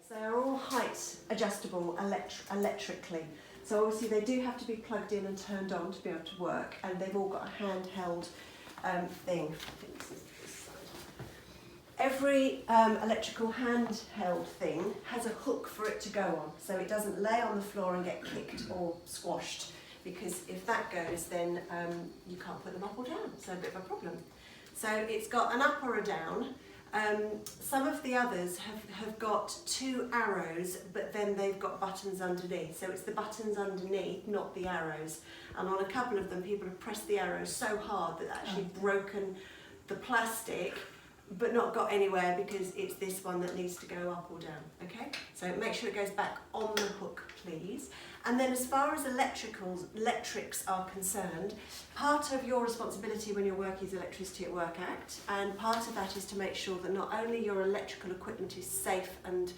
So they're all height adjustable electrically. So obviously they do have to be plugged in and turned on to be able to work, and they've all got a handheld thing. I think this is this side. Every electrical handheld thing has a hook for it to go on, so it doesn't lay on the floor and get kicked or squashed, because if that goes, then you can't put them up or down, so a bit of a problem. So it's got an up or a down. Some of the others have got two arrows, but then they've got buttons underneath. So it's the buttons underneath, not the arrows. And on a couple of them, people have pressed the arrows so hard that actually broken the plastic, but not got anywhere, because it's this one that needs to go up or down, okay? So make sure it goes back on the hook, please. And then as far as electrics are concerned, part of your responsibility when you're working is Electricity at Work Act, and part of that is to make sure that not only your electrical equipment is safe and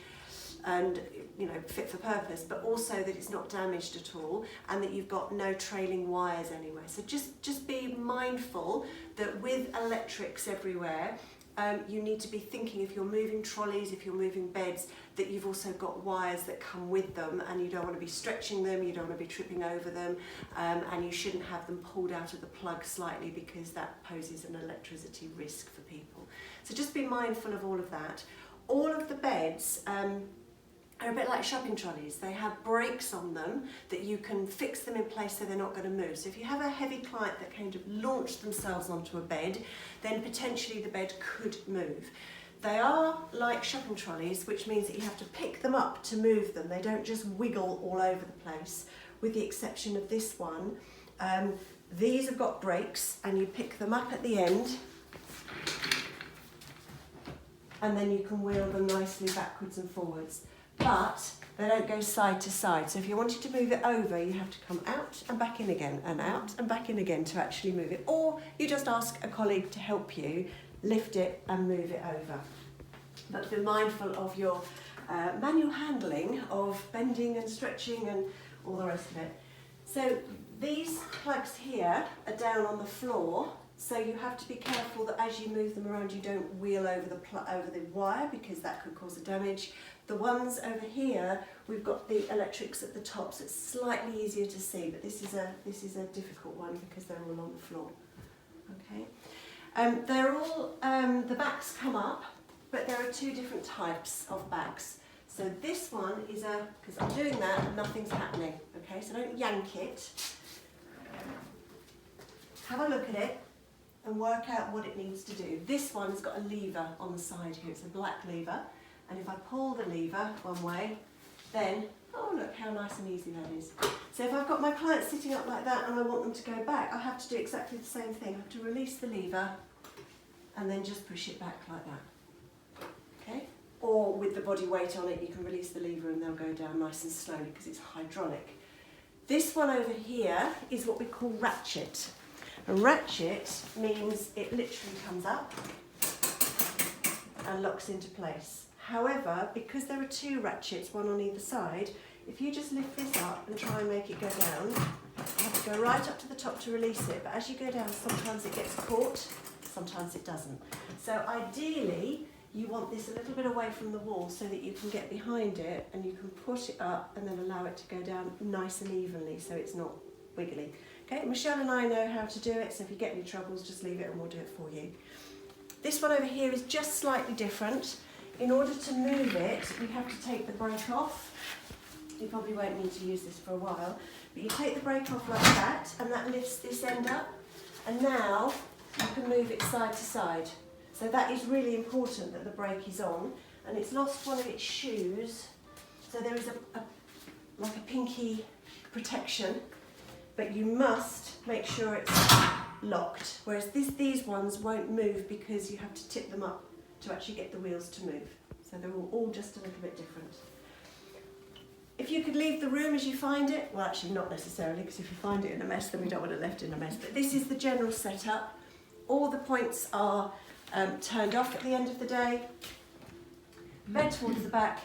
you know, fit for purpose, but also that it's not damaged at all, and that you've got no trailing wires anywhere. So just be mindful that with electrics everywhere, you need to be thinking, if you're moving trolleys, if you're moving beds, that you've also got wires that come with them, and you don't want to be stretching them, you don't want to be tripping over them, and you shouldn't have them pulled out of the plug slightly, because that poses an electricity risk for people. So just be mindful of all of that. All of the beds are a bit like shopping trolleys. They have brakes on them that you can fix them in place so they're not going to move. So if you have a heavy client that kind of launched themselves onto a bed, then potentially the bed could move. They are like shopping trolleys, which means that you have to pick them up to move them. They don't just wiggle all over the place, with the exception of this one. These have got brakes, and you pick them up at the end, and then you can wheel them nicely backwards and forwards. But they don't go side to side. So if you wanted to move it over, you have to come out and back in again, and out and back in again to actually move it. Or you just ask a colleague to help you lift it and move it over. But be mindful of your manual handling of bending and stretching and all the rest of it. So these plugs here are down on the floor, so you have to be careful that as you move them around, you don't wheel over the wire, because that could cause a damage. The ones over here, we've got the electrics at the top, so it's slightly easier to see, but this is a difficult one because they're all on the floor. Okay, they're all the backs come up, but there are two different types of backs. So this one is because I'm doing that and nothing's happening. Okay, so don't yank it. Have a look at it and work out what it needs to do. This one's got a lever on the side here. It's a black lever. And if I pull the lever one way, then, oh look how nice and easy that is. So if I've got my client sitting up like that and I want them to go back, I have to do exactly the same thing. I have to release the lever and then just push it back like that. Okay? Or with the body weight on it, you can release the lever and they'll go down nice and slowly because it's hydraulic. This one over here is what we call ratchet. A ratchet means it literally comes up and locks into place. However, because there are two ratchets, one on either side, if you just lift this up and try and make it go down, you have to go right up to the top to release it, but as you go down, sometimes it gets caught, sometimes it doesn't. So ideally, you want this a little bit away from the wall so that you can get behind it and you can push it up and then allow it to go down nice and evenly so it's not wiggly. Okay, Michelle and I know how to do it, so if you get any troubles, just leave it and we'll do it for you. This one over here is just slightly different. In order to move it, you have to take the brake off. You probably won't need to use this for a while, but you take the brake off like that, and that lifts this end up, and now you can move it side to side. So that is really important, that the brake is on, and it's lost one of its shoes, so there is like a pinky protection, but you must make sure it's locked, whereas these ones won't move because you have to tip them up to actually get the wheels to move. So they're all just a little bit different. If you could leave the room as you find it, well actually not necessarily, because if you find it in a mess then we don't want it left in a mess, but this is the general setup. All the points are turned off at the end of the day. Bed towards the back.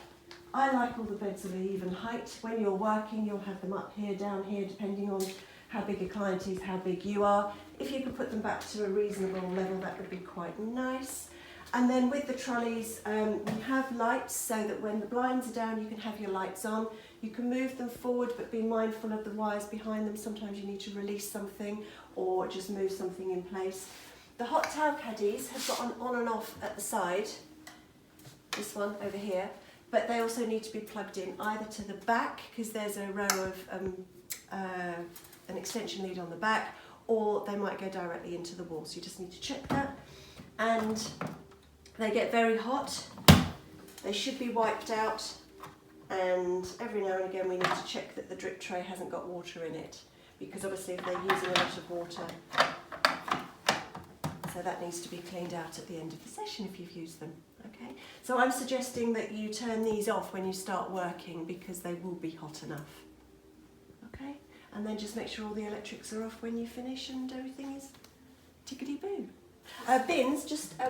I like all the beds of an even height. When you're working you'll have them up here, down here, depending on how big a client is, how big you are. If you could put them back to a reasonable level, that would be quite nice. And then with the trolleys, we have lights so that when the blinds are down, you can have your lights on. You can move them forward, but be mindful of the wires behind them. Sometimes you need to release something or just move something in place. The hot towel caddies have got an on and off at the side, this one over here, but they also need to be plugged in either to the back, because there's a row of an extension lead on the back, or they might go directly into the wall. So you just need to check that. And they get very hot. They should be wiped out, and every now and again we need to check that the drip tray hasn't got water in it, because obviously if they're using a lot of water, so that needs to be cleaned out at the end of the session if you've used them. Okay, so I'm suggesting that you turn these off when you start working, because they will be hot enough. Okay, and then just make sure all the electrics are off when you finish and everything is tickety-boo. Bins,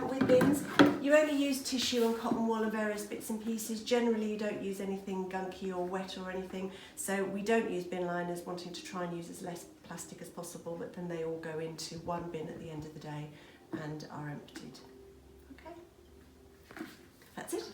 with bins, you only use tissue and cotton wool and various bits and pieces. Generally you don't use anything gunky or wet or anything, so we don't use bin liners, wanting to try and use as less plastic as possible, but then they all go into one bin at the end of the day and are emptied. Okay, that's it, I think.